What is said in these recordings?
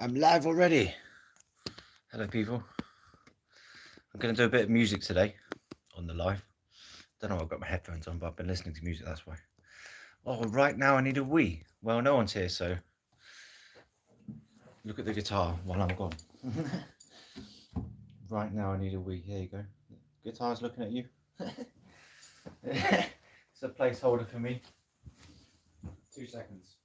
I'm live already. Hello, people. I'm going to do a bit of music today on the live. Don't know why I've got my headphones on, but I've been listening to music, that's why. Oh, right now I need a wee. Well, no one's here, so look at the guitar while I'm gone. Right now I need a wee. Here you go. Guitar's looking at you. It's a placeholder for me. 2 seconds.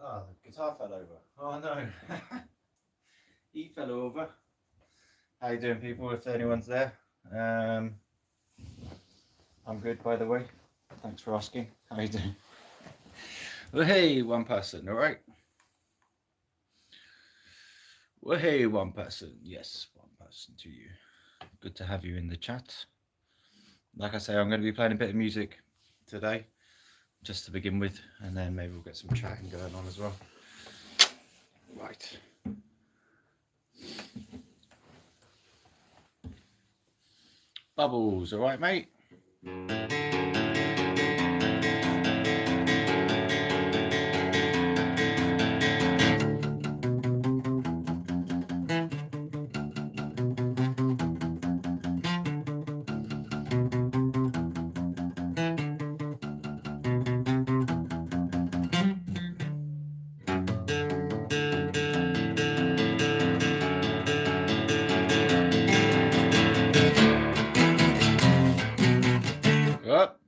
Oh, the guitar fell over. Oh no. He fell over. How you doing, people, if anyone's there? I'm good, by the way. Thanks for asking. How you doing? Well, hey, one person, all right? Well, hey, one person. Yes, one person to you. Good to have you in the chat. Like I say, I'm going to be playing a bit of music today, just to begin with, and then maybe we'll get some chatting going on as well. Right. Bubbles, all right, mate? Up.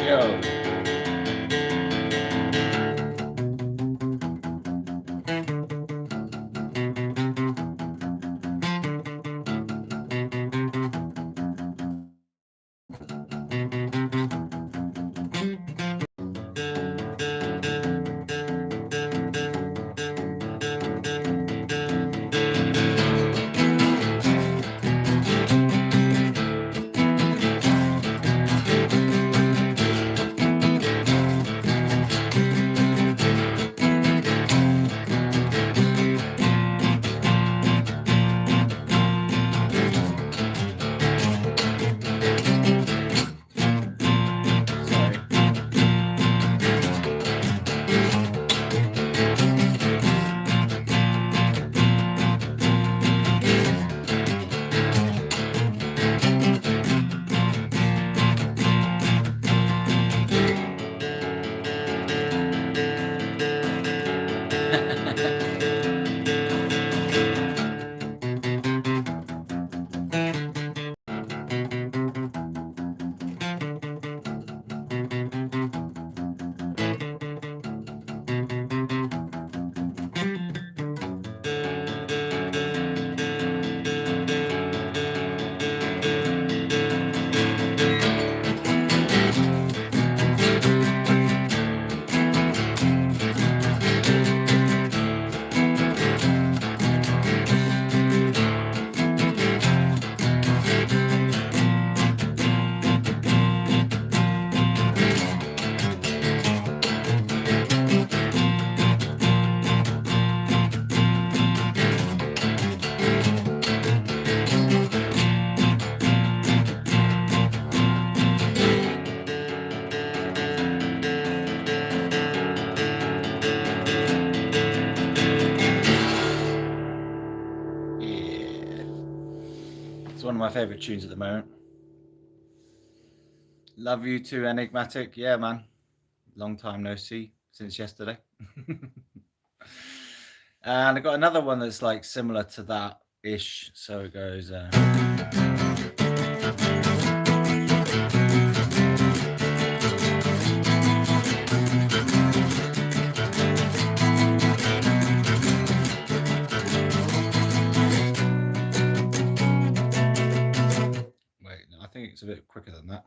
Yo. my favourite tunes at the moment. Love you too, Enigmatic. Yeah, man. Long time no see since yesterday. And I got another one that's like similar to that ish. So it goes. Wait, no, I think it's a bit quicker than that.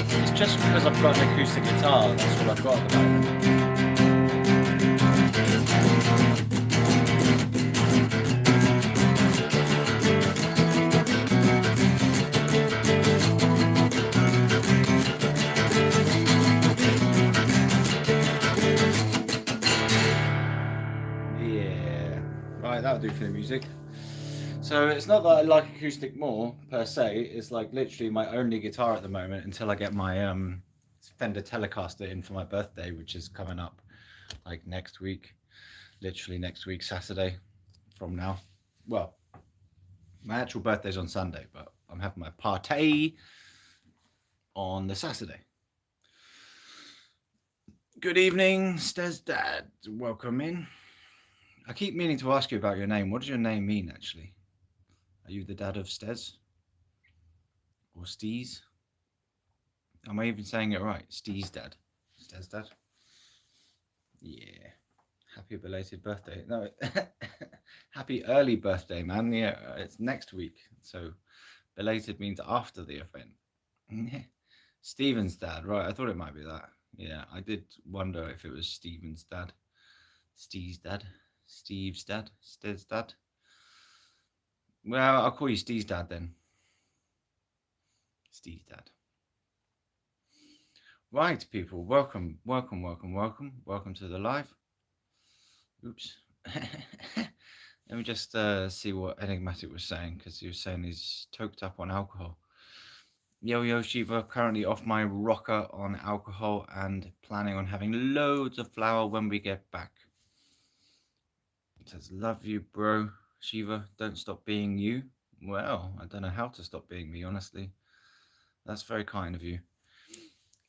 It's just because I've got an acoustic guitar, that's what I've got at the moment. Yeah, right, that'll do for the music. So it's not that I like acoustic more per se. It's like literally my only guitar at the moment until I get my Fender Telecaster in for my birthday, which is coming up like next week, literally next week Saturday from now. Well, my actual birthday's on Sunday, but I'm having my party on the Saturday. Good evening, Stez Dad. Welcome in. I keep meaning to ask you about your name. What does your name mean, actually? Are you the dad of Stez? Or Steez? Am I even saying it right? Steez Dad. Stez Dad? Yeah. Happy belated birthday. No, happy early birthday, man. Yeah, it's next week. So belated means after the event. Steven's dad. Right, I thought it might be that. Yeah, I did wonder if it was Steven's dad. Steve's dad. Steve's dad. Stez's dad. Well, I'll call you Steve's dad then. Steve's dad. Right, people. Welcome, welcome, welcome, welcome. Welcome to the live. Oops. Let me just see what Enigmatic was saying, because he was saying he's toked up on alcohol. Yo, Shiva, currently off my rocker on alcohol and planning on having loads of flour when we get back. It says, love you, bro. Shiva, don't stop being you. Well, I don't know how to stop being me, honestly. That's very kind of you.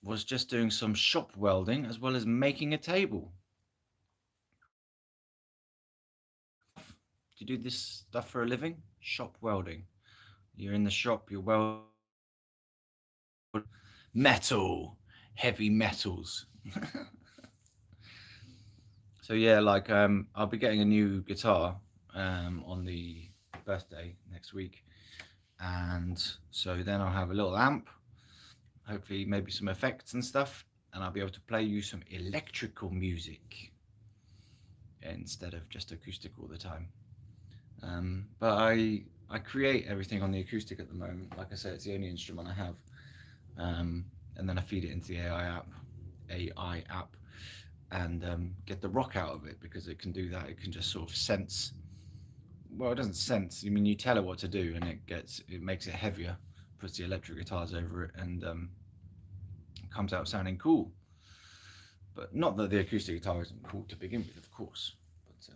Was just doing some shop welding as well as making a table. Do you do this stuff for a living? Shop welding. You're in the shop, you're welding metal, heavy metals. So yeah, like I'll be getting a new guitar on the birthday next week, and so then I'll have a little amp, hopefully maybe some effects and stuff, and I'll be able to play you some electrical music instead of just acoustic all the time. But I create everything on the acoustic at the moment. Like I said, it's the only instrument I have, and then I feed it into the AI app, and get the rock out of it, because it can do that. It can just sort of sense. Well, it doesn't sense. I mean, you tell it what to do, and it makes it heavier, puts the electric guitars over it, and comes out sounding cool. But not that the acoustic guitar isn't cool to begin with, of course. But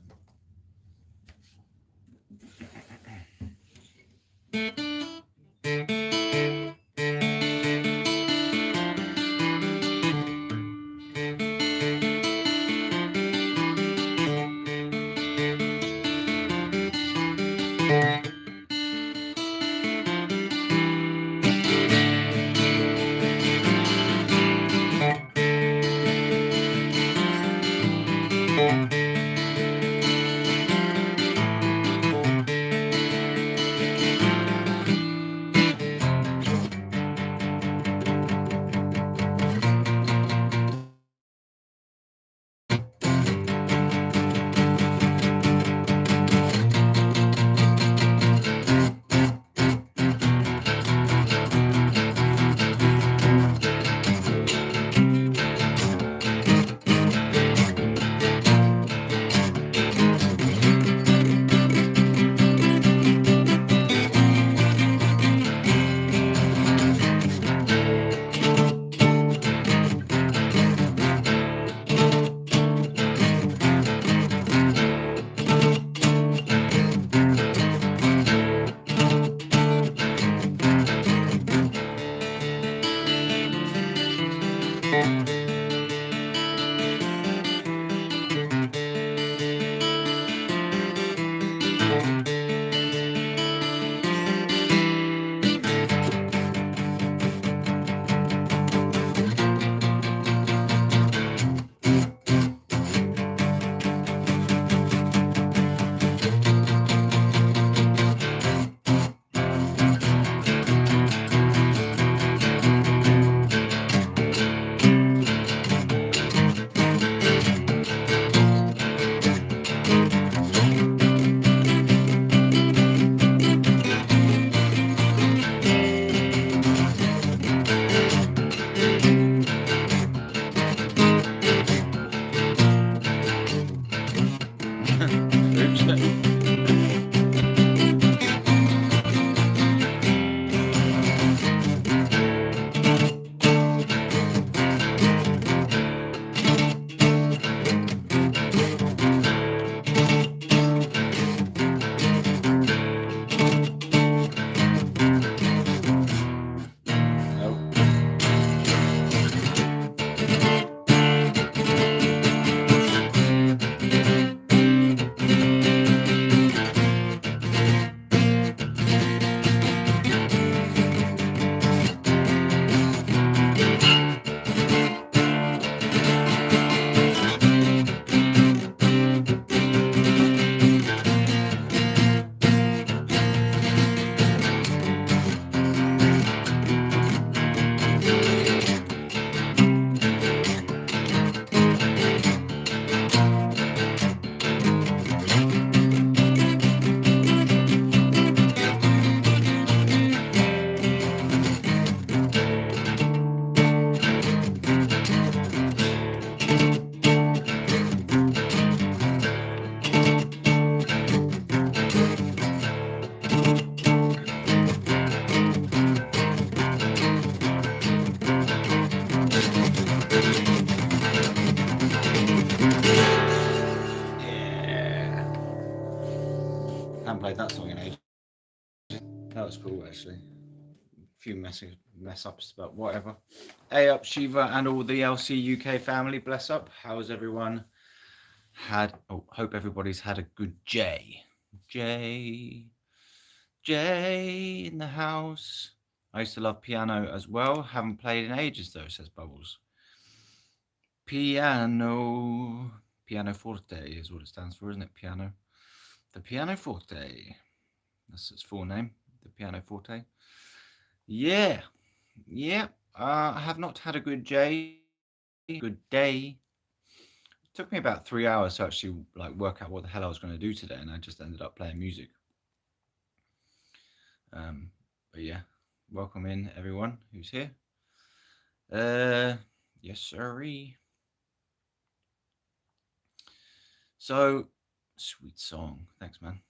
Haven't played that song in ages. That was cool, actually. A few mess ups, but whatever. Hey up, Shiva, and all the LC UK family. Bless up. How's everyone? Hope everybody's had a good J. J in the house. I used to love piano as well. Haven't played in ages though, says Bubbles. Piano forte is what it stands for, isn't it? Piano. The piano forte. That's its full name. The piano forte. Yeah. I have not had a good day. It took me about 3 hours to actually work out what the hell I was going to do today, and I just ended up playing music. But yeah, welcome in everyone who's here. Yes, sirree. So, sweet song. Thanks, man.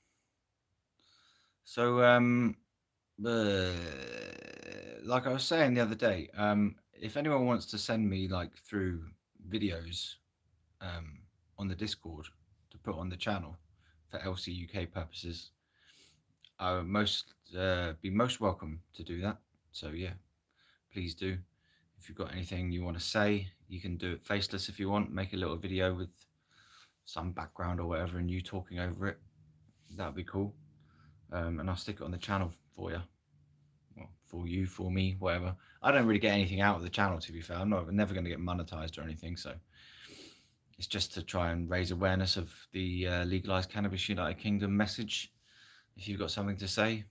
So, like I was saying the other day, if anyone wants to send me through videos on the Discord to put on the channel for LC UK purposes, I would be most welcome to do that. So yeah, please do. If you've got anything you want to say, you can do it faceless if you want. Make a little video with some background or whatever, and you talking over it. That'd be cool. And I'll stick it on the channel for you. Well, for you, for me, whatever. I don't really get anything out of the channel, to be fair. I'm never going to get monetized or anything, so it's just to try and raise awareness of the legalized cannabis United Kingdom message. If you've got something to say,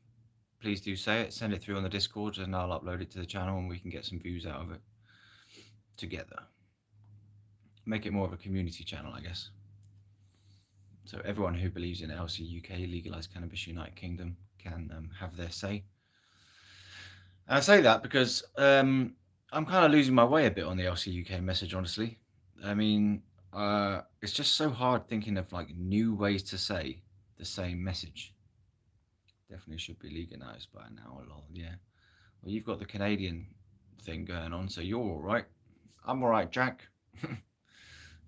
please do say it. Send it through on the Discord, and I'll upload it to the channel, and we can get some views out of it together. Make it more of a community channel, I guess. So everyone who believes in LC UK, legalized cannabis United Kingdom, can have their say. And I say that because I'm kind of losing my way a bit on the LC UK message, honestly. I mean, it's just so hard thinking of like new ways to say the same message. Definitely should be legalized by now, lol. Yeah. Well, you've got the Canadian thing going on, so you're all right. I'm all right, Jack.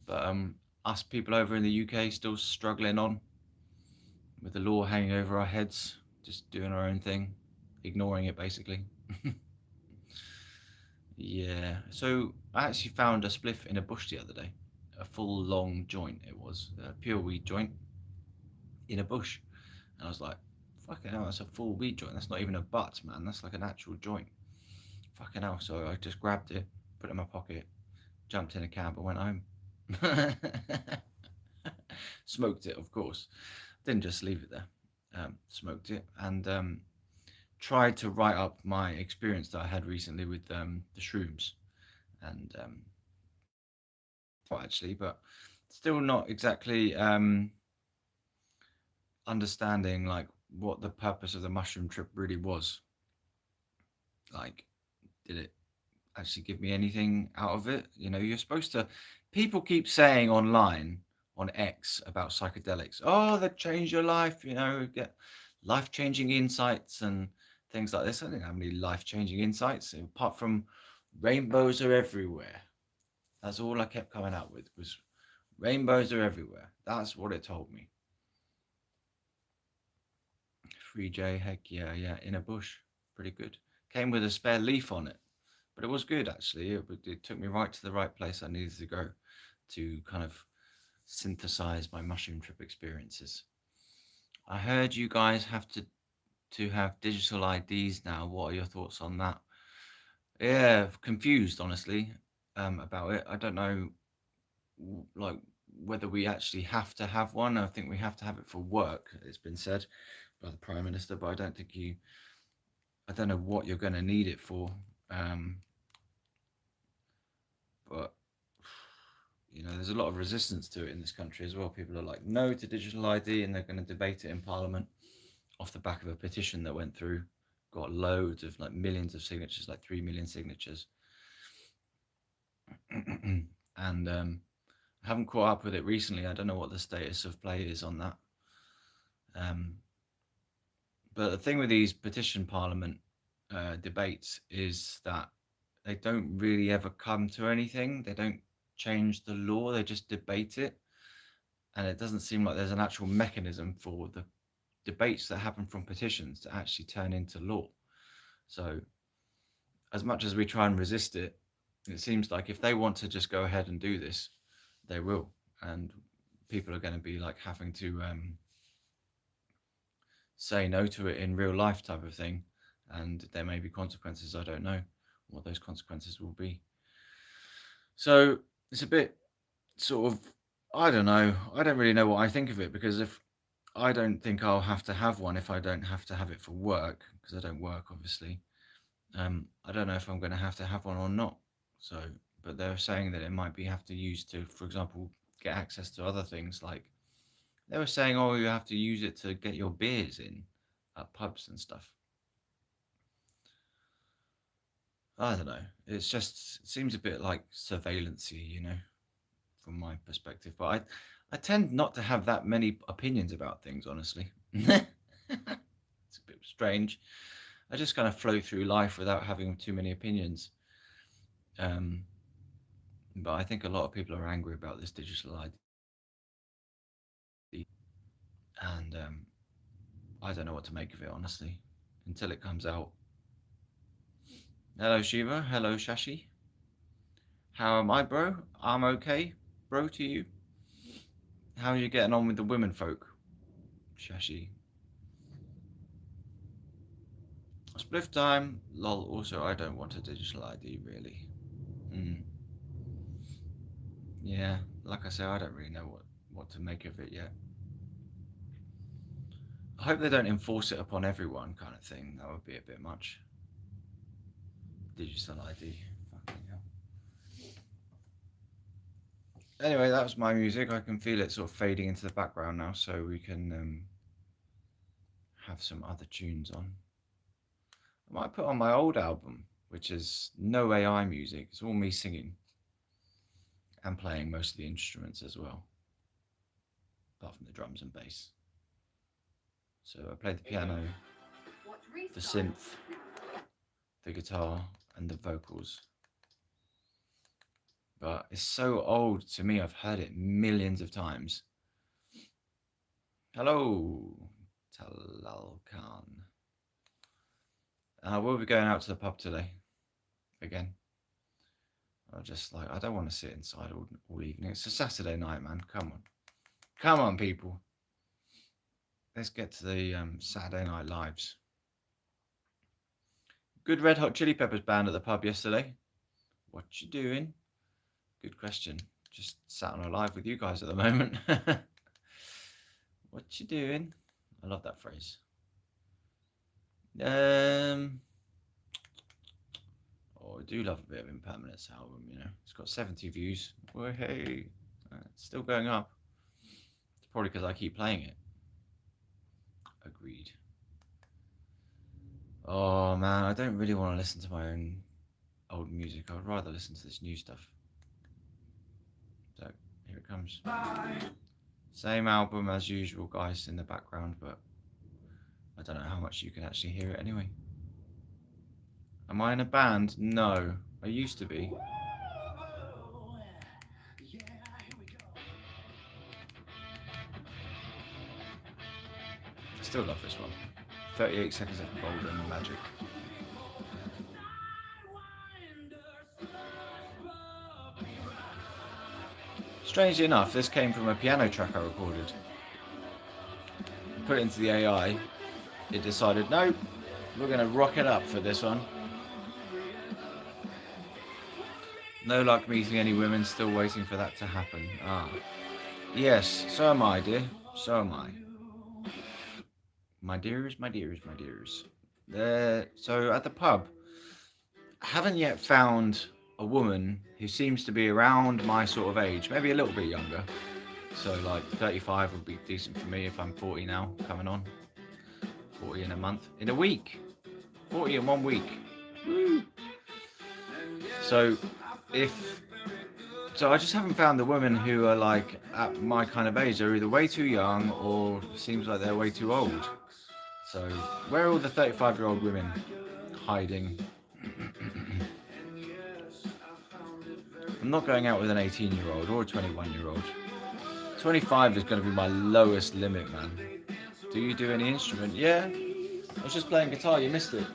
But us people over in the UK still struggling on with the law hanging over our heads, just doing our own thing, ignoring it basically. Yeah. So I actually found a spliff in a bush the other day, a full long joint. It was a pure weed joint in a bush, and I was like, "Fucking hell, that's a full weed joint. That's not even a butt, man. That's like an actual joint." Fucking hell. So I just grabbed it, put it in my pocket, jumped in a cab, and went home. Smoked it, of course. Didn't just leave it there. Smoked it and tried to write up my experience that I had recently with the shrooms, and actually, but still not exactly understanding like what the purpose of the mushroom trip really was. Like, did it actually give me anything out of it? You know, you're supposed to. People keep saying online on X about psychedelics. Oh, they change your life. You know, get life-changing insights and things like this. I didn't have any life-changing insights apart from rainbows are everywhere. That's all I kept coming out with was rainbows are everywhere. That's what it told me. 3J, heck yeah, yeah, in a bush. Pretty good. Came with a spare leaf on it. But it was good, actually. It took me right to the right place I needed to go to kind of synthesize my mushroom trip experiences. I heard you guys have to have digital IDs now. What are your thoughts on that? Yeah, confused, honestly, about it. I don't know, like, whether we actually have to have one. I think we have to have it for work, it's been said by the Prime Minister, but I don't think I don't know what you're going to need it for. Um, but you know, there's a lot of resistance to it in this country as well. People are like, no to digital ID, and they're going to debate it in Parliament off the back of a petition that went through, got loads of like millions of signatures, like 3 million signatures. And I haven't caught up with it recently. I don't know what the status of play is on that. But the thing with these petition Parliament debates is that they don't really ever come to anything. They don't change the law, they just debate it. And it doesn't seem like there's an actual mechanism for the debates that happen from petitions to actually turn into law. So as much as we try and resist it, it seems like if they want to just go ahead and do this, they will. And people are going to be like having to say no to it in real life type of thing. And there may be consequences. I don't know what those consequences will be. So it's a bit sort of, I don't know. I don't really know what I think of it, because if I don't think I'll have to have one if I don't have to have it for work, because I don't work, obviously. I don't know if I'm going to have one or not. So, but they're saying that it might be have to use to, for example, get access to other things. Like they were saying, oh, you have to use it to get your beers in at pubs and stuff. I don't know. It's just, it seems a bit like surveillancy, you know, from my perspective. But I tend not to have that many opinions about things, honestly. It's a bit strange. I just kind of flow through life without having too many opinions. But I think a lot of people are angry about this digital ID, and I don't know what to make of it, honestly, until it comes out. Hello, Shiva. Hello, Shashi. How am I, bro? I'm okay, bro, to you. How are you getting on with the women folk, Shashi? Spliff time. Lol. Also, I don't want a digital ID, really. Yeah, like I say, I don't really know what to make of it yet. I hope they don't enforce it upon everyone, kind of thing. That would be a bit much. Digital ID. Fucking hell. Anyway, that was my music. I can feel it sort of fading into the background now, so we can have some other tunes on. I might put on my old album, which is no AI music. It's all me singing and playing most of the instruments as well, apart from the drums and bass. So I played the piano, the synth, the guitar, and the vocals. But it's so old to me, I've heard it millions of times. Hello, Talal Khan. We'll be going out to the pub today, again. I don't want to sit inside all evening. It's a Saturday night, man. Come on. Come on, people. Let's get to the Saturday Night Lives. Good Red Hot Chili Peppers band at the pub yesterday. What you doing? Good question. Just sat on a live with you guys at the moment. What you doing? I love that phrase. Oh, I do love a bit of Impermanence album, you know. It's got 70 views. Oh, hey. It's still going up. It's probably because I keep playing it. Agreed. Oh, man, I don't really want to listen to my own old music. I would rather listen to this new stuff. So, here it comes. Same album as usual, guys, in the background, but I don't know how much you can actually hear it anyway. Am I in a band? No. I used to be. I still love this one. 38 Seconds of Golden Magic. Strangely enough, this came from a piano track I recorded. I put it into the AI. It decided, no, we're going to rock it up for this one. No luck meeting any women, still waiting for that to happen. Ah. Yes, so am I, dear. So am I. My dears, my dears, my dears. So at the pub, I haven't yet found a woman who seems to be around my sort of age, maybe a little bit younger. So like 35 would be decent for me if I'm 40 now, coming on. 40 in a month. In a week. 40 in 1 week. Woo! So I just haven't found the women who are like at my kind of age. They're either way too young or seems like they're way too old. So where are all the 35-year-old women hiding? I'm not going out with an 18-year-old or a 21-year-old. 25 is going to be my lowest limit, man. Do you do any instrument? Yeah. I was just playing guitar, you missed it.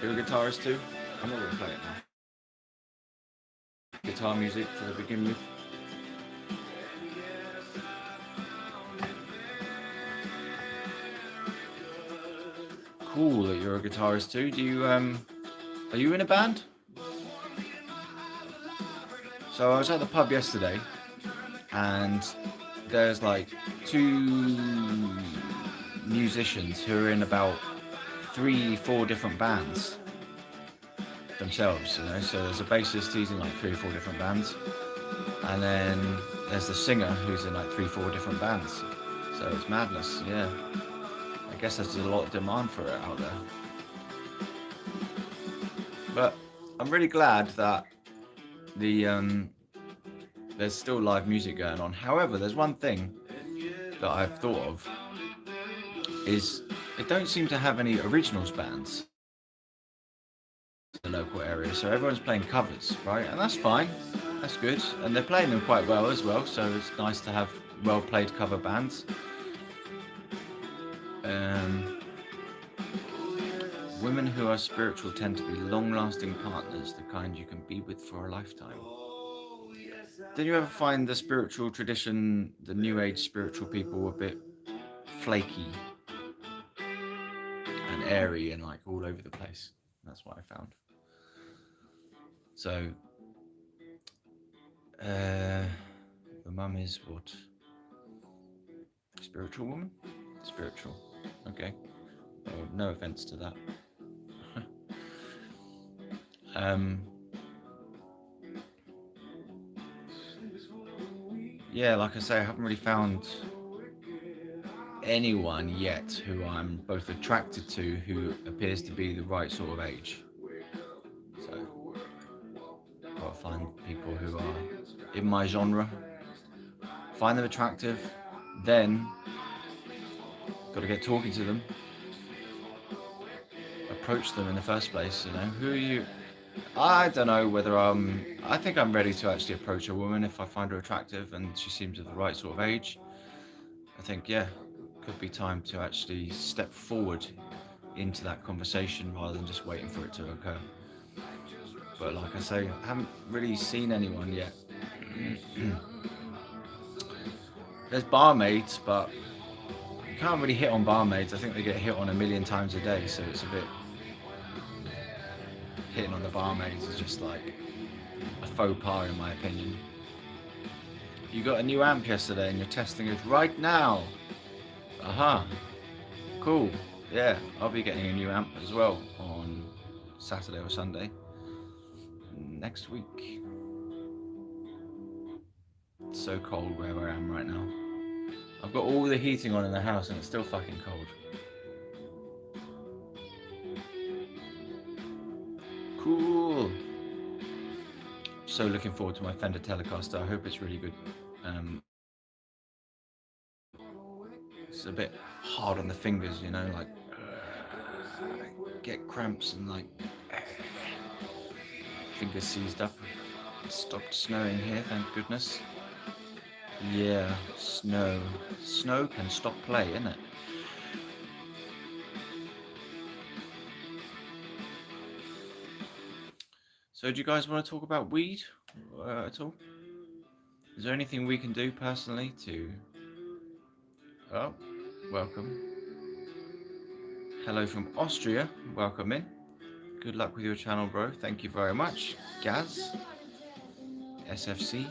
You're a guitarist too? I'm not going to play it now. Guitar music to begin with. Cool that you're a guitarist too. Do you are you in a band? So I was at the pub yesterday and there's like 2 musicians who are in about 3-4 different bands themselves, you know. So there's a bassist who's in like 3 or 4 different bands, and then there's the singer who's in like 3-4 different bands. So it's madness. Yeah, I guess there's a lot of demand for it out there. But I'm really glad that there's still live music going on. However, there's one thing that I've thought of is they don't seem to have any originals bands in the local area, so everyone's playing covers, right? And that's fine, that's good, and they're playing them quite well as well, so it's nice to have well played cover bands. Women who are spiritual tend to be long-lasting partners, the kind you can be with for a lifetime. Did you ever find the spiritual tradition, the New Age spiritual people, a bit flaky and airy and like all over the place? That's what I found. So, the mum is what? Spiritual woman? Spiritual. Okay. Oh, no offense to that. Yeah, like I say, I haven't really found anyone yet who I'm both attracted to who appears to be the right sort of age. So, gotta find people who are in my genre, find them attractive, then gotta get talking to them, approach them in the first place, you know. Who are you? I don't know whether I think I'm ready to actually approach a woman if I find her attractive and she seems of the right sort of age. I think, yeah, could be time to actually step forward into that conversation rather than just waiting for it to occur. But like I say, I haven't really seen anyone yet. There's barmaids, but you can't really hit on barmaids. I think they get hit on a million times a day, so it's a bit... Hitting on the barmaids is just like a faux pas in my opinion. You got a new amp yesterday and you're testing it right now. Aha. Cool. Yeah, I'll be getting a new amp as well on Saturday or Sunday next week. It's so cold where I am right now. I've got all the heating on in the house and it's still fucking cold. Cool. So looking forward to my Fender Telecaster. I hope it's really good. It's a bit hard on the fingers, you know, like get cramps and like fingers seized up. It stopped snowing here, thank goodness. Yeah, snow. Snow can stop play, innit? So do you guys want to talk about weed at all? Is there anything we can do personally to... Oh, welcome. Hello from Austria, welcome in. Good luck with your channel, bro. Thank you very much. Gaz, SFC.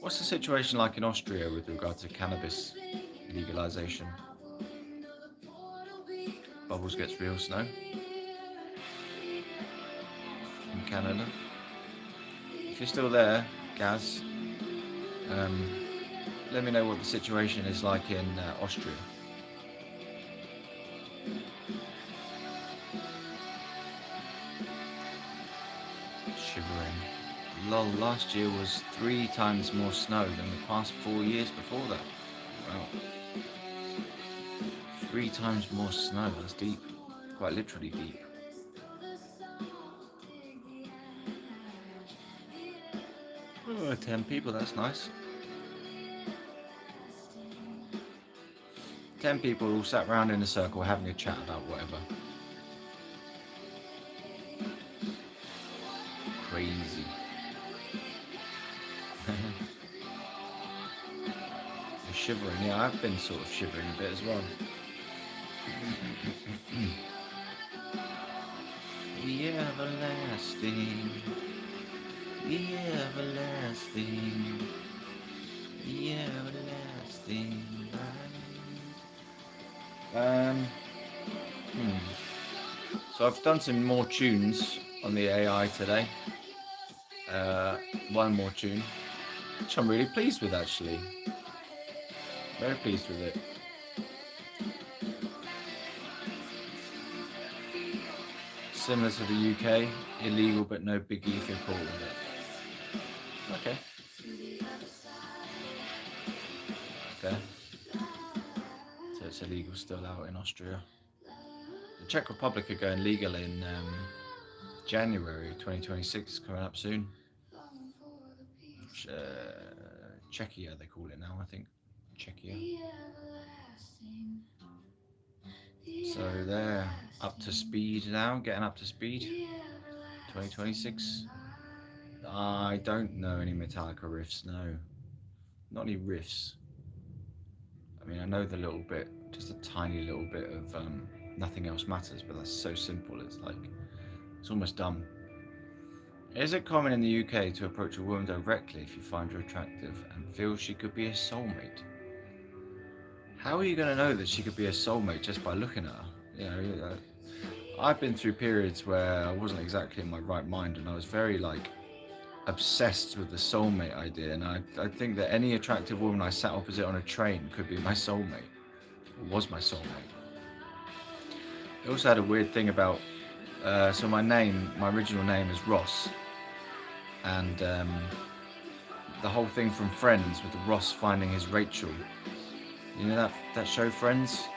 What's the situation like in Austria with regard to cannabis legalization? Bubbles gets real snow in Canada. If you're still there, Gaz, let me know what the situation is like in Austria. Shivering. Lol, last year was 3 times more snow than the past 4 years before that. Wow. 3 times more snow, that's deep. Quite literally deep. Oh, 10 people, that's nice. 10 people all sat round in a circle having a chat about whatever. Crazy. You're shivering, yeah, I've been sort of shivering a bit as well. The everlasting, the everlasting, the everlasting light. So I've done some more tunes on the AI today. One more tune, which I'm really pleased with actually. Very pleased with it. Similar to the UK, illegal but no biggie if you're caught with it. Okay. So it's illegal still out in Austria. The Czech Republic are going legal in January 2026, coming up soon. Czechia, they call it now, I think. Czechia. So they're up to speed now, getting up to speed. 2026. I don't know any Metallica riffs, no. Not any riffs. I mean, I know the little bit, just a tiny little bit of Nothing Else Matters, but that's so simple, it's like, it's almost dumb. Is it common in the UK to approach a woman directly if you find her attractive and feel she could be a soulmate? How are you going to know that she could be a soulmate just by looking at her? You know, I've been through periods where I wasn't exactly in my right mind, and I was very like obsessed with the soulmate idea, and I think that any attractive woman I sat opposite on a train could be my soulmate, or was my soulmate. I also had a weird thing about, so my original name is Ross, and the whole thing from Friends with the Ross finding his Rachel. You know that show Friends?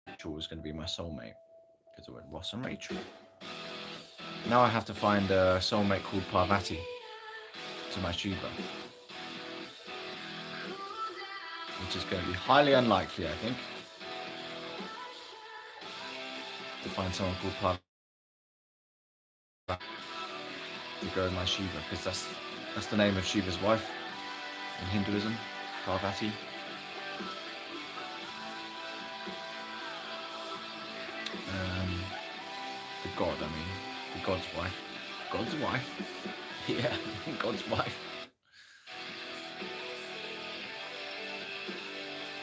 Rachel was going to be my soulmate because I went Ross and Rachel. Now I have to find a soulmate called Parvati to my Shiva, which is going to be highly unlikely, I think, to find someone called Parvati to go in my Shiva, because that's the name of Shiva's wife in Hinduism, Parvati. The god, I mean, the god's wife. God's wife? Yeah, God's wife.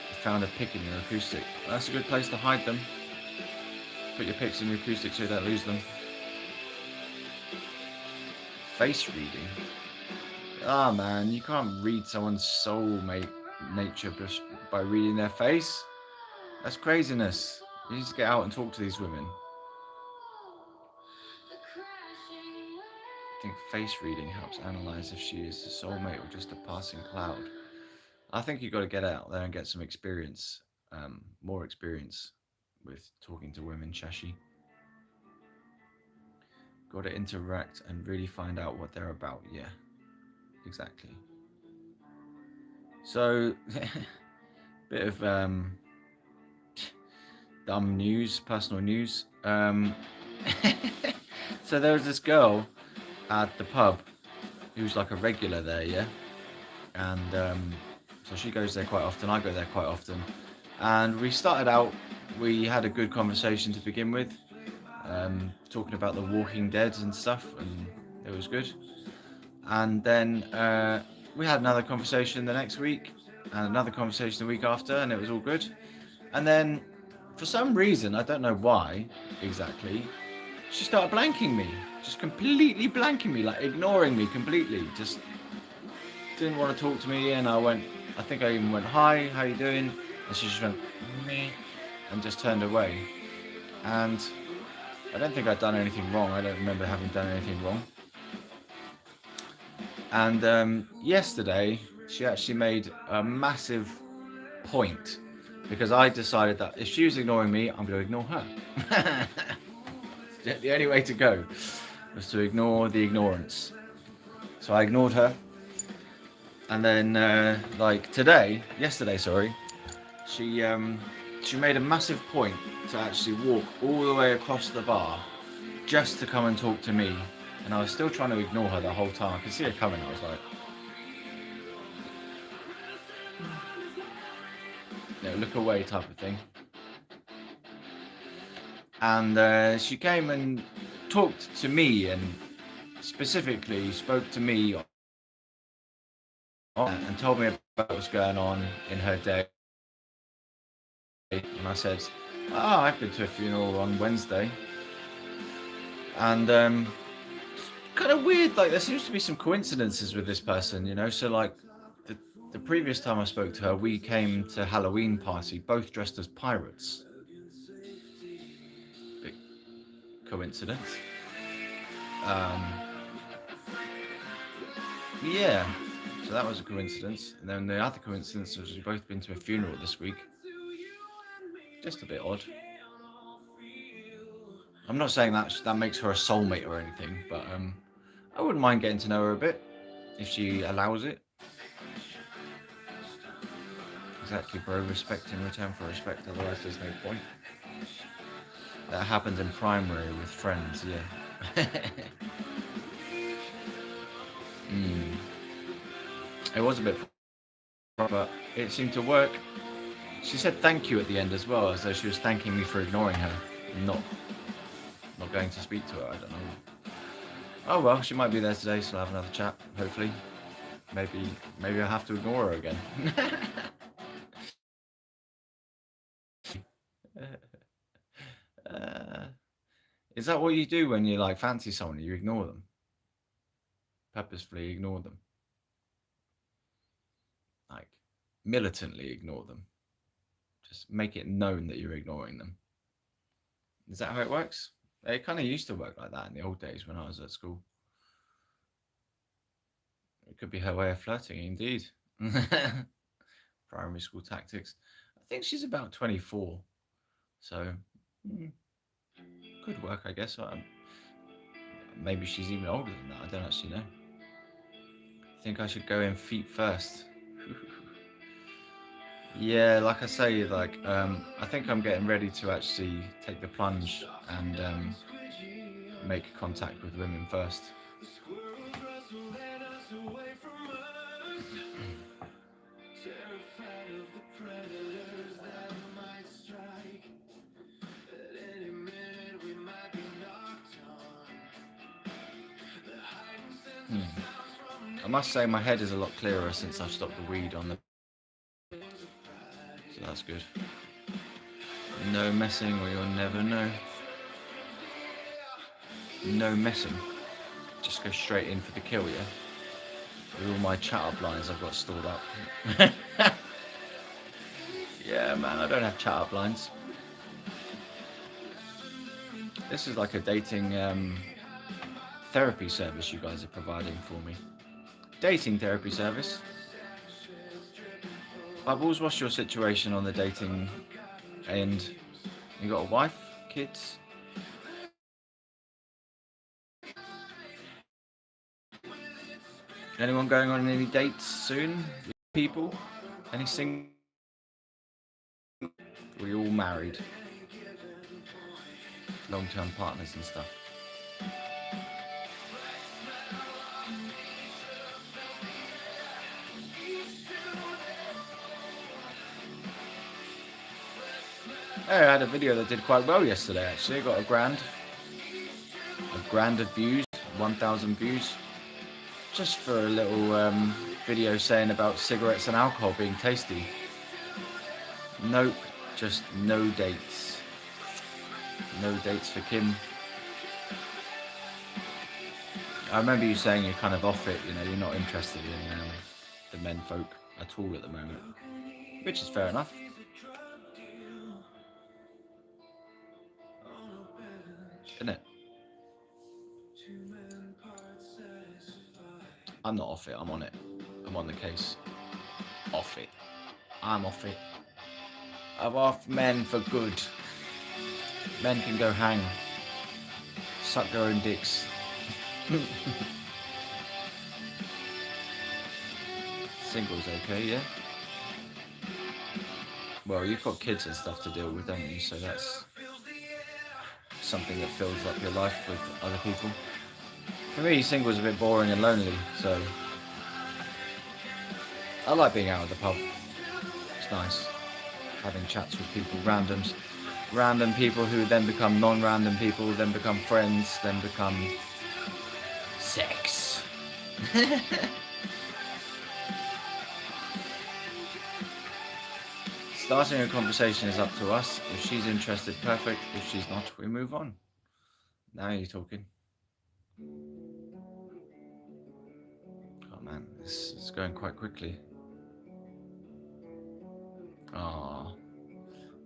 You found a pic in your acoustic. That's a good place to hide them. Put your pics in your acoustic so you don't lose them. Face reading? Ah, man, you can't read someone's soulmate nature just by reading their face. That's craziness. You need to get out and talk to these women. I think face reading helps analyze if she is a soulmate or just a passing cloud. I think you've got to get out there and get some experience, more experience with talking to women, Shashi. Got to interact and really find out what they're about. Yeah, exactly. So, bit of dumb news, personal news. So there was this girl at the pub who's like a regular there, yeah, and so she goes there quite often. I go there quite often, and we started out. We had a good conversation to begin with, talking about The Walking Dead and stuff, and it was good. And then we had another conversation the next week, and another conversation the week after, and it was all good. And then, for some reason, I don't know why exactly, she started blanking me, just completely blanking me, like ignoring me completely, just didn't want to talk to me. And I think I even went, "Hi, how you doing?" And she just went, "Meh," and just turned away. And I don't think I'd done anything wrong. I don't remember having done anything wrong. And yesterday, she actually made a massive point, because I decided that if she was ignoring me, I'm going to ignore her. The only way to go was to ignore the ignorance. So I ignored her. And then, yesterday, she made a massive point to actually walk all the way across the bar just to come and talk to me. And I was still trying to ignore her the whole time. I could see her coming. I was like, look away type of thing. And she came and talked to me, and specifically spoke to me and told me about what's going on in her day. And I said, I've been to a funeral on Wednesday. And kind of weird, like there seems to be some coincidences with this person, so like the previous time I spoke to her, we came to Halloween party, both dressed as pirates. Big coincidence. Yeah, So that was a coincidence. And then the other coincidence was we've both been to a funeral this week. Just a bit odd. I'm not saying that makes her a soulmate or anything, but I wouldn't mind getting to know her a bit if she allows it. Exactly, bro. Respect in return for respect. Otherwise, there's no point. That happened in primary with friends. Yeah. It was a bit, but it seemed to work. She said thank you at the end as well, as though she was thanking me for ignoring her, and not going to speak to her. I don't know. Oh well, she might be there today, so I'll have another chat. Hopefully, maybe I'll have to ignore her again. Is that what you do when you like fancy someone? You ignore them, purposefully ignore them, like militantly ignore them. Just make it known that you're ignoring them. Is that how it works? It kind of used to work like that in the old days when I was at school. It could be her way of flirting, indeed. Primary school tactics. I think she's about 24, so could work, I guess. Maybe she's even older than that. I don't actually know. I think I should go in feet first. Yeah, like I say, I think I'm getting ready to actually take the plunge and make contact with women first. I must say my head is a lot clearer since I've stopped the weed on the... So that's good. No messing or you'll never know. No messing. Just go straight in for the kill, yeah? With all my chat-up lines I've got stored up. Yeah, man, I don't have chat-up lines. This is like a dating therapy service you guys are providing for me. Dating therapy service. Bubbles, what's your situation on the dating end? You got a wife, kids? Anyone going on any dates soon? With people? Any single? Were you all married? Long-term partners and stuff. Hey, I had a video that did quite well yesterday actually. I got a grand of views, 1,000 views. Just for a little video saying about cigarettes and alcohol being tasty. Nope, just no dates. No dates for Kim. I remember you saying you're kind of off it, you know, you're not interested in the men folk at all at the moment. Which is fair enough. Isn't it? I'm not off it, I'm on it. I'm on the case. Off it. I'm off it. I'm off men for good. Men can go hang. Suck their own dicks. Single's okay, yeah? Well, you've got kids and stuff to deal with, don't you? So that's something that fills up your life with other people. For me, single's a bit boring and lonely, so I like being out of the pub. It's nice. Having chats with people, random people who then become non-random people, then become friends, then become sex. Starting a conversation is up to us. If she's interested, perfect. If she's not, we move on. Now you're talking. Oh man, this is going quite quickly. Ah,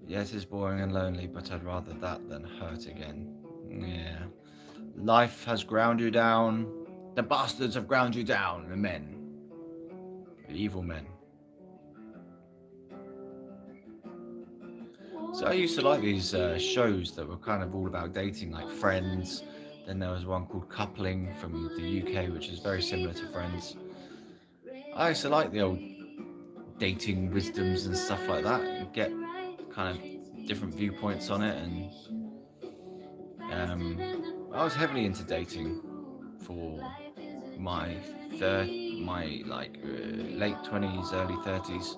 yes, it's boring and lonely, but I'd rather that than hurt again. Yeah. Life has ground you down. The bastards have ground you down, the men. evil men. So I used to like these shows that were kind of all about dating, like Friends. Then there was one called Coupling from the UK, which is very similar to Friends. I used to like the old dating wisdoms and stuff like that, and get kind of different viewpoints on it. And I was heavily into dating for my late 20s, early 30s.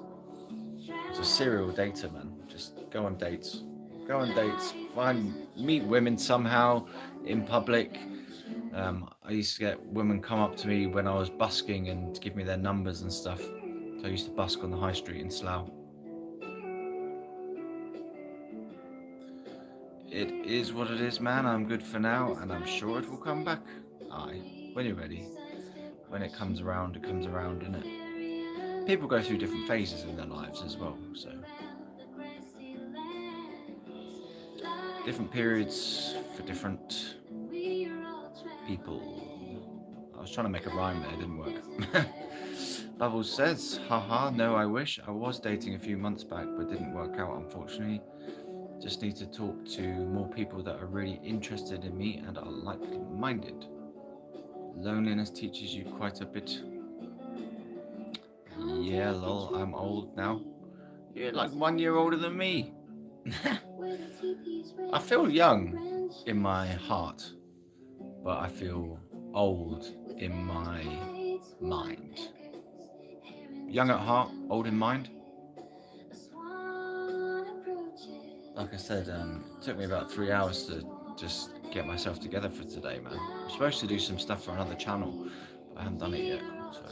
I was a serial dater, man. Just go on dates, meet women somehow in public. I used to get women come up to me when I was busking and give me their numbers and stuff. So I used to busk on the high street in Slough. It is what it is, man. I'm good for now, and I'm sure it will come back. Aye, when you're ready. When it comes around, innit? People go through different phases in their lives as well, so different periods for different people. I was trying to make a rhyme there, it didn't work. Bubbles says, haha, no I wish. I was dating a few months back, but didn't work out, unfortunately. Just need to talk to more people that are really interested in me and are like-minded. Loneliness teaches you quite a bit. Yeah, lol, I'm old now. You're like 1 year older than me. I feel young in my heart, but I feel old in my mind. Young at heart, old in mind. Like I said, it took me about 3 hours to just get myself together for today, man. I'm supposed to do some stuff for another channel, but I haven't done it yet, so.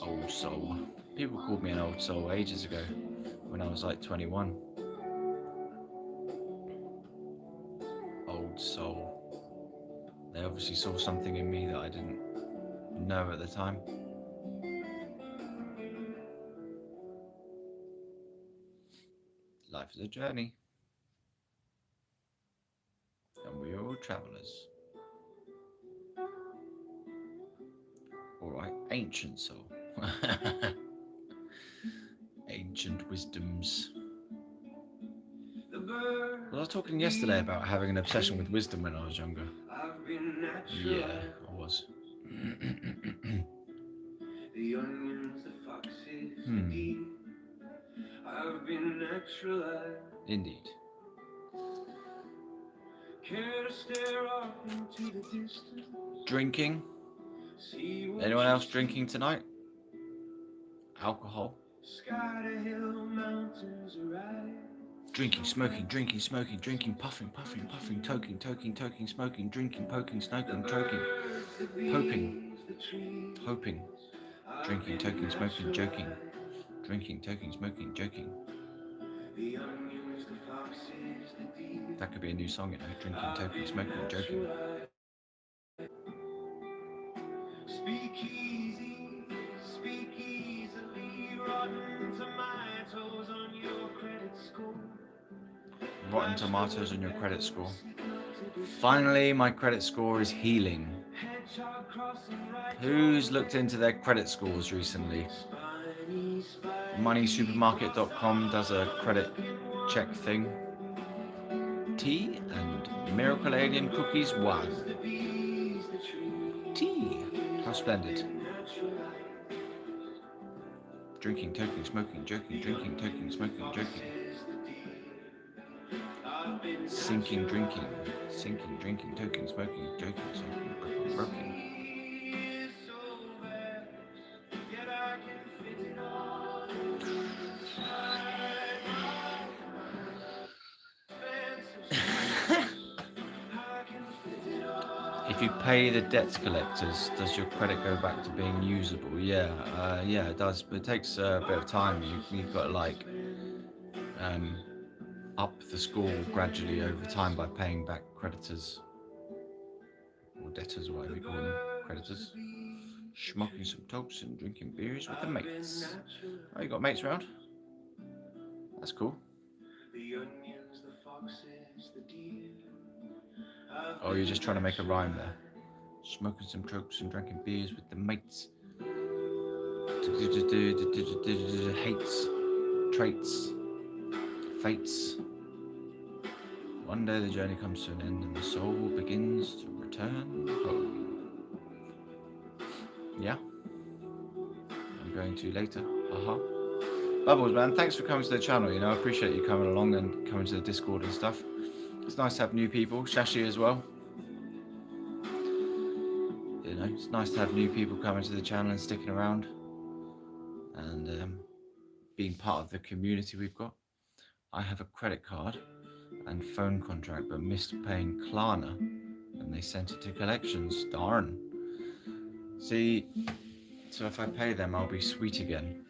Old soul. People called me an old soul ages ago, when I was like 21. Old soul. They obviously saw something in me that I didn't know at the time. Life is a journey, and we are all travellers. Alright, ancient soul. Ancient wisdoms. Well, I was talking yesterday about having an obsession with wisdom when I was younger. Yeah, I was. Indeed. Drinking? Anyone else drinking tonight? Alcohol? Drinking, smoking, puffing, toking, smoking, drinking, poking, smoking, choking, hoping, drinking, toking, smoking, joking, drinking, toking, smoking, joking. That could be a new song, you know, drinking, toking, smoking, joking. Speak easy, rotten tomatoes on your credit score. Rotten tomatoes on your credit score. Finally, my credit score is healing. Who's looked into their credit scores recently? MoneySupermarket.com does a credit check thing. Tea and Miracle Alien Cookies 1. Tea. How splendid. Drinking, toking, smoking, joking, drinking, toking, smoking, joking. Sinking, drinking, toking, smoking, joking, smoking, broken. If you pay the debt collectors, does your credit go back to being usable? Yeah, it does, but it takes a bit of time. You've got to like up the score gradually over time by paying back creditors or debtors, whatever you call them, creditors. Smoking some tokes and drinking beers with the mates. Oh, you got mates around? That's cool. Oh, you're just trying to make a rhyme there. smoking some drugs and drinking beers with the mates. Hates, traits, fates. One day the journey comes to an end and the soul begins to return home. Yeah, I'm going to later. Haha. Bubbles, man, thanks for coming to the channel. You know, I appreciate you coming along and coming to the Discord and stuff. It's nice to have new people. Shashi as well. You know, it's nice to have new people coming to the channel and sticking around and being part of the community we've got. I have a credit card and phone contract, but missed paying Klarna, and they sent it to collections. Darn. See, so if I pay them, I'll be sweet again.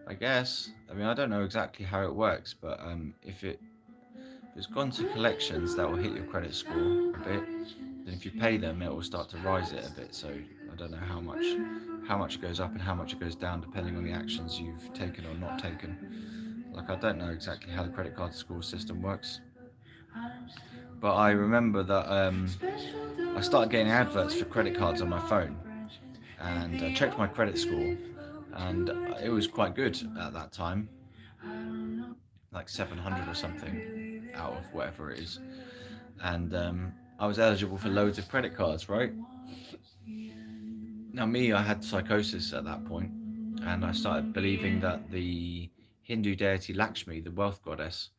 I guess. I mean, I don't know exactly how it works, but if it's gone to collections, that will hit your credit score a bit. Then if you pay them, it will start to rise it a bit. So I don't know how much it goes up and how much it goes down depending on the actions you've taken or not taken. Like, I don't know exactly how the credit card score system works. But I remember that I started getting adverts for credit cards on my phone, and I checked my credit score, and it was quite good at that time, like 700 or something out of whatever it is. And I was eligible for loads of credit cards, right? Now me, I had psychosis at that point, and I started believing that the Hindu deity Lakshmi, the wealth goddess,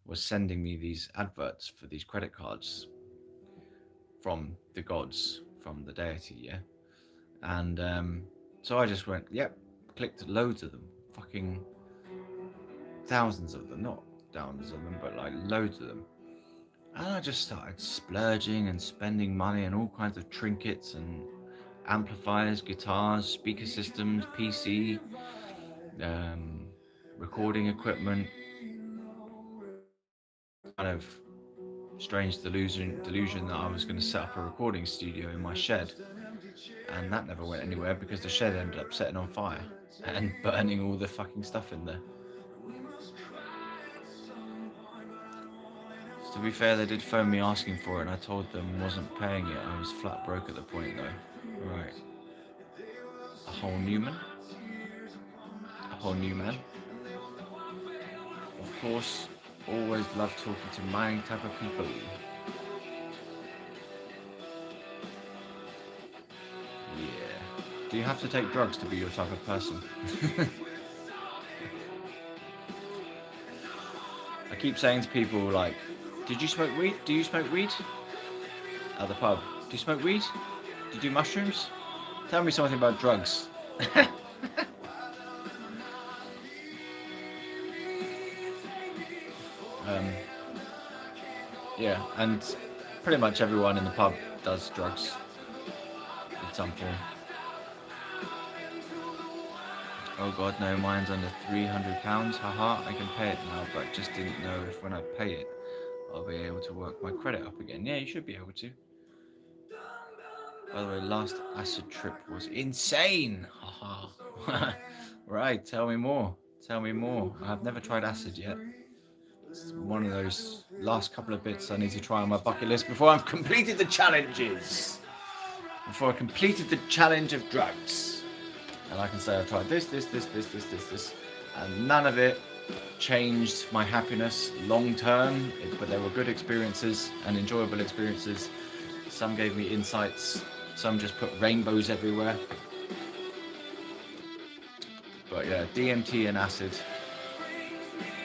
was sending me these adverts for these credit cards from the gods, from the deity, yeah. And so I just went, yep, clicked loads of them, fucking thousands of them, not thousands of them, but like loads of them. And I just started splurging and spending money on all kinds of trinkets and amplifiers, guitars, speaker systems, PC, recording equipment. Kind of strange delusion that I was going to set up a recording studio in my shed, and that never went anywhere because the shed ended up setting on fire and burning all the fucking stuff in there. To be fair, they did phone me asking for it, and I told them I wasn't paying it. I was flat broke at the point, though. Right. A whole new man? A whole new man? Of course, always love talking to my type of people. Yeah. Do you have to take drugs to be your type of person? I keep saying to people, like, did you smoke weed? Do you smoke weed? At the pub. Do you smoke weed? Do you do mushrooms? Tell me something about drugs. Yeah, and pretty much everyone in the pub does drugs in some form. Oh god, no, mine's under £300. Haha, I can pay it now, but just didn't know if when I pay it, I'll be able to work my credit up again. Yeah, you should be able to. By the way, last acid trip was insane. Haha. Right, tell me more. Tell me more. I've never tried acid yet. It's one of those last couple of bits I need to try on my bucket list before I've completed the challenges. Before I completed the challenge of drugs. And I can say I've tried this, and none of it changed my happiness long term, but there were good experiences and enjoyable experiences. Some gave me insights, some just put rainbows everywhere. But yeah, DMT and acid,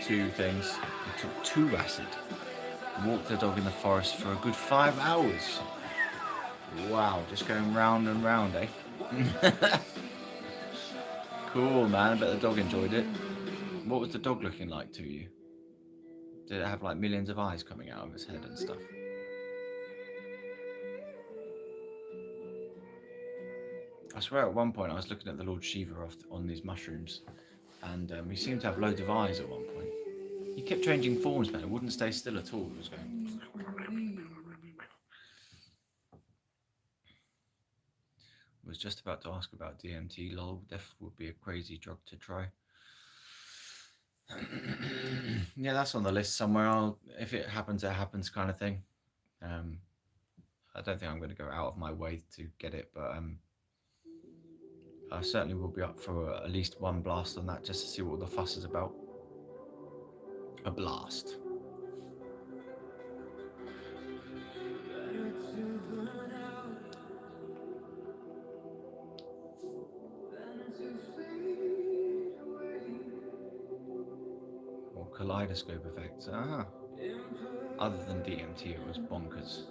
two things. I took 2 acid, walked the dog in the forest for a good 5 hours. Wow, just going round and round, eh? Cool, man. I bet the dog enjoyed it. What was the dog looking like to you? Did it have like millions of eyes coming out of its head and stuff? I swear at one point I was looking at the Lord Shiva on these mushrooms, and he seemed to have loads of eyes at one point. He kept changing forms, man. It wouldn't stay still at all. It was going... Was just about to ask about DMT. Lol, def would be a crazy drug to try. Yeah, that's on the list somewhere. If it happens, it happens, kind of thing. I don't think I'm going to go out of my way to get it, but I certainly will be up for at least one blast on that just to see what the fuss is about. A blast. Or kaleidoscope effects. Ah. Other than DMT, it was bonkers.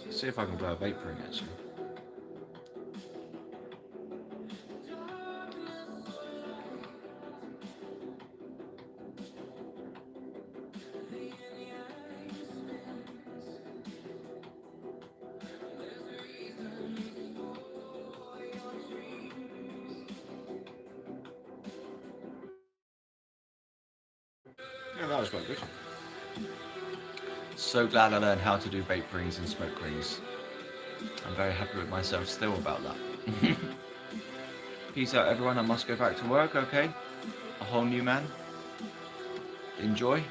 See if I can blow a vape ring actually. Yeah, that was quite good. So glad I learned how to do vape rings and smoke rings. I'm very happy with myself still about that. Peace out everyone, I must go back to work, okay? A whole new man. Enjoy.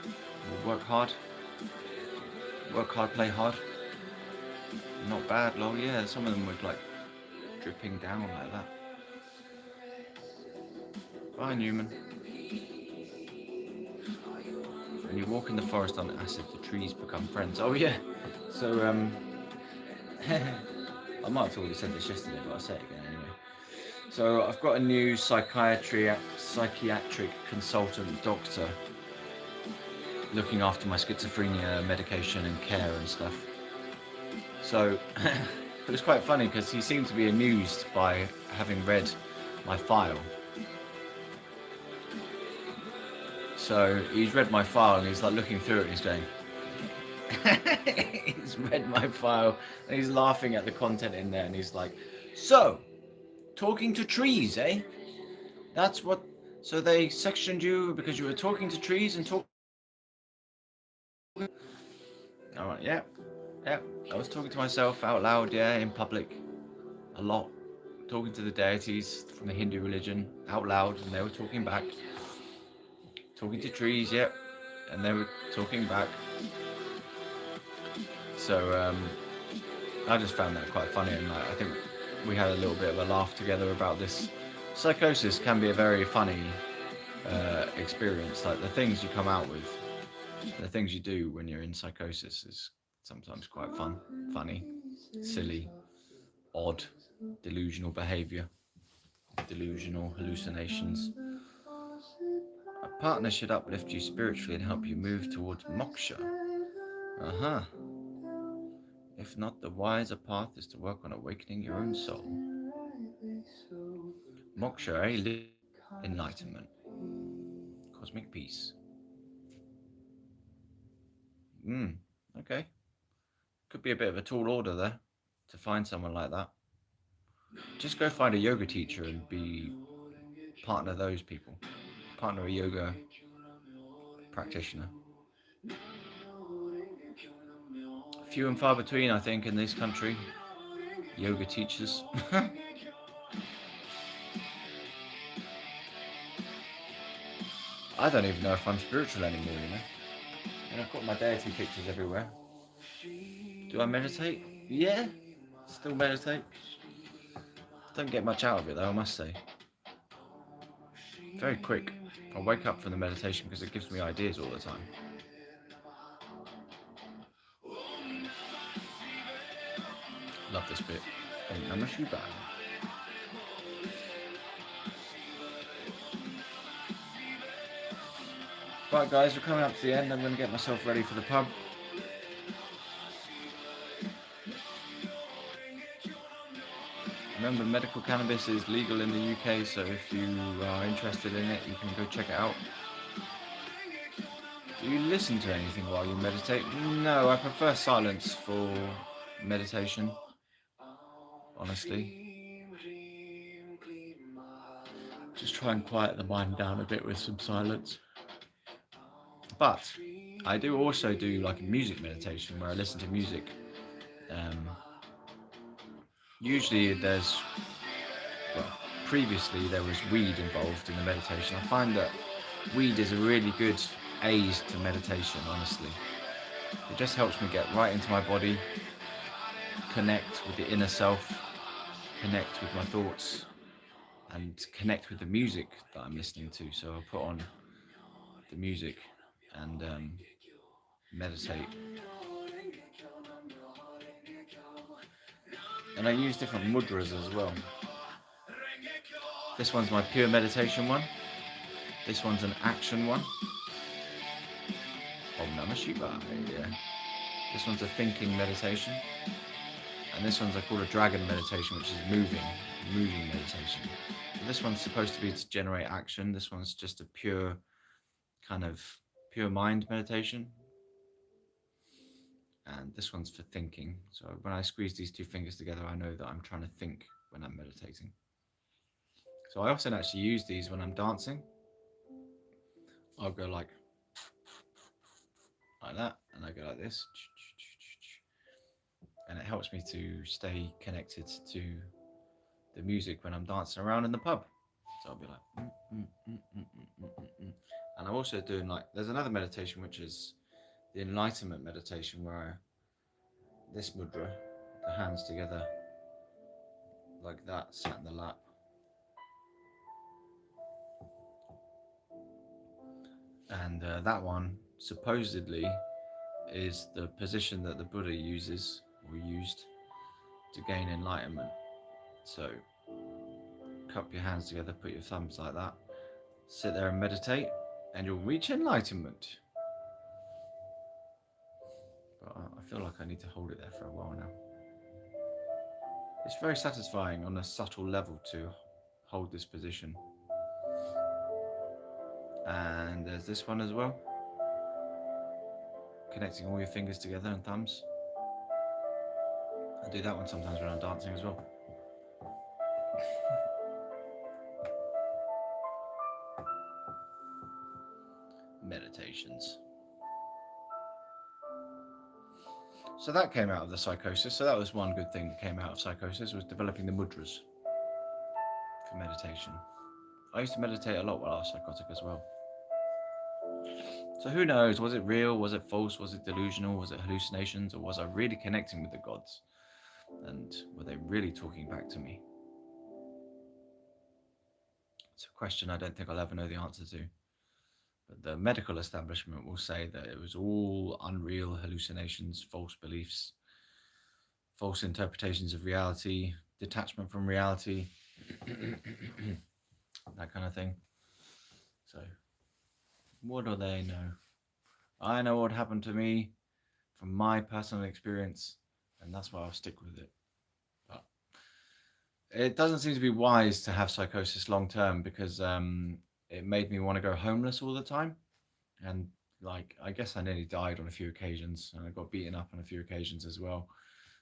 We'll work hard. Work hard, play hard. Not bad, lol. Yeah, some of them were like dripping down like that. Bye, Newman. When you walk in the forest on acid, the trees become friends. Oh yeah. So I might have already said this yesterday, but I'll say it again anyway. So I've got a new psychiatric consultant doctor looking after my schizophrenia medication and care and stuff. So it was quite funny because he seemed to be amused by having read my file. So he's read my file and he's like looking through it and he's going, he's read my file and he's laughing at the content in there and he's like, so, talking to trees, eh? That's what, so they sectioned you because you were talking to trees and talking. Alright, yeah, I was talking to myself out loud, yeah, in public, a lot. Talking to the deities from the Hindu religion out loud and they were talking back. Talking to trees, yep, and they were talking back. So I just found that quite funny, and I think we had a little bit of a laugh together about this. Psychosis can be a very funny experience. Like the things you come out with, the things you do when you're in psychosis is sometimes quite funny, silly, odd, delusional behavior, delusional hallucinations. A partner should uplift you spiritually and help you move towards moksha. If not, the wiser path is to work on awakening your own soul. Moksha, enlightenment, cosmic peace. Okay. Could be a bit of a tall order there to find someone like that. Just go find a yoga teacher and be partner those people. Partner a yoga practitioner. Few and far between, I think, in this country. Yoga teachers. I don't even know if I'm spiritual anymore, you know. And I've got my deity pictures everywhere. Do I meditate? Yeah. Still meditate. Don't get much out of it though, I must say. Very quick. I wake up from the meditation because it gives me ideas all the time. Love this bit. Om Namah Shiva. Right guys, we're coming up to the end. I'm going to get myself ready for the pub. Remember, medical cannabis is legal in the UK, so if you are interested in it, you can go check it out. Do you listen to anything while you meditate? No, I prefer silence for meditation, honestly. Just try and quiet the mind down a bit with some silence. But I do also do like a music meditation where I listen to music. Usually there's, well, previously there was weed involved in the meditation. I find that weed is a really good aid to meditation, honestly. It just helps me get right into my body, connect with the inner self, connect with my thoughts, and connect with the music that I'm listening to. So I'll put on the music and meditate. And I use different mudras as well. This one's my pure meditation one. This one's an action one. Om Namah Shiva. Yeah. This one's a thinking meditation. And this one's I call a dragon meditation, which is moving meditation. So this one's supposed to be to generate action. This one's just a pure mind meditation. And this one's for thinking. So when I squeeze these two fingers together, I know that I'm trying to think when I'm meditating. So I often actually use these when I'm dancing. I'll go like that, and I go like this. And it helps me to stay connected to the music when I'm dancing around in the pub. So I'll be like, And I'm also doing there's another meditation, which is the enlightenment meditation, where this mudra, the hands together like that, sat in the lap. And that one supposedly is the position that the Buddha uses or used to gain enlightenment. So cup your hands together, put your thumbs like that, sit there and meditate, and you'll reach enlightenment. But I feel like I need to hold it there for a while now. It's very satisfying on a subtle level to hold this position. And there's this one as well, connecting all your fingers together and thumbs. I do that one sometimes when I'm dancing as well. Meditations. So that came out of the psychosis. So that was one good thing that came out of psychosis, was developing the mudras for meditation. I used to meditate a lot while I was psychotic as well. So who knows, was it real, was it false, was it delusional, was it hallucinations, or was I really connecting with the gods? And were they really talking back to me? It's a question I don't think I'll ever know the answer to. But the medical establishment will say that it was all unreal hallucinations, false beliefs, false interpretations of reality, detachment from reality, that kind of thing. So what do they know? I know what happened to me from my personal experience, and that's why I'll stick with it. But it doesn't seem to be wise to have psychosis long term, because it made me want to go homeless all the time. And I guess I nearly died on a few occasions, and I got beaten up on a few occasions as well.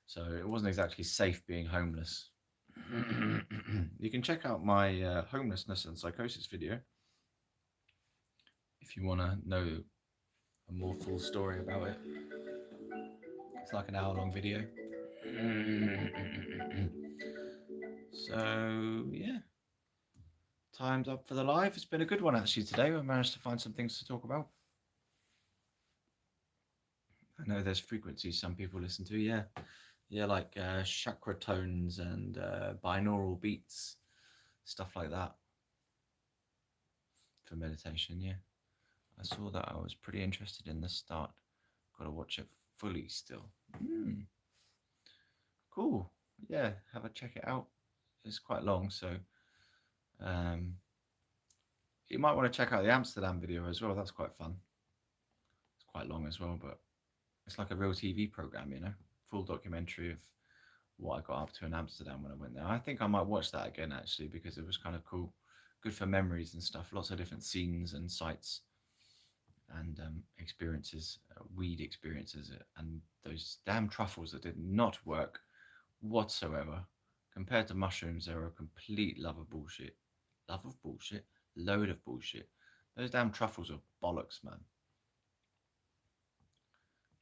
So it wasn't exactly safe being homeless. You can check out my homelessness and psychosis video if you want to know a more full story about it. It's like an hour-long video. So yeah, time's up for the live. It's been a good one actually today. I managed to find some things to talk about. I know there's frequencies some people listen to, yeah, like chakra tones and binaural beats, stuff like that for meditation. Yeah, I saw that. I was pretty interested in the start. Got to watch it fully still. Cool. Yeah, have a check it out. It's quite long, so you might want to check out the Amsterdam video as well. That's quite fun. It's quite long as well, but it's like a real TV program, you know, full documentary of what I got up to in Amsterdam when I went there. I think I might watch that again actually, because it was kind of cool, good for memories and stuff. Lots of different scenes and sights and experiences, weed experiences, and those damn truffles that did not work whatsoever. Compared to mushrooms, they're a complete load of bullshit. Those damn truffles are bollocks, man.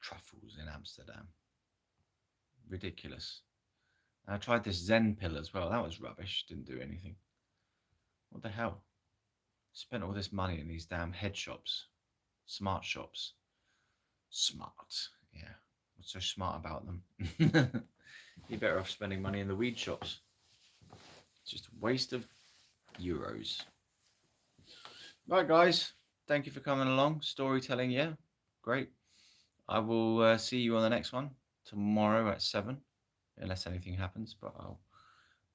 Truffles in Amsterdam. Ridiculous. And I tried this Zen pill as well. That was rubbish. Didn't do anything. What the hell? Spent all this money in these damn head shops. Smart shops. Smart. Yeah. What's so smart about them? You're better off spending money in the weed shops. It's just a waste of euros. Right, guys. Thank you for coming along. Storytelling, yeah. Great. I will see you on the next one tomorrow at 7. Unless anything happens, but I'll...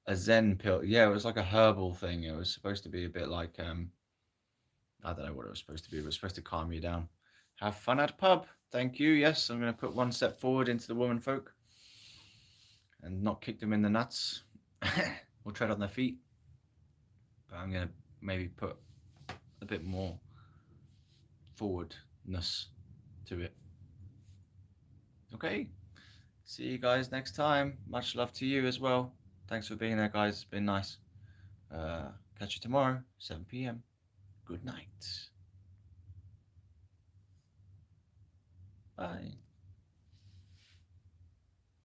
A Zen pill. Yeah, it was like a herbal thing. It was supposed to be a bit like... I don't know what it was supposed to be. It was supposed to calm you down. Have fun at pub. Thank you. Yes, I'm going to put one step forward into the woman folk. And not kick them in the nuts. Or tread on their feet. But I'm going to maybe put a bit more forwardness to it. Okay. See you guys next time. Much love to you as well. Thanks for being there, guys. It's been nice. Catch you tomorrow, 7 p.m. Good night. Bye.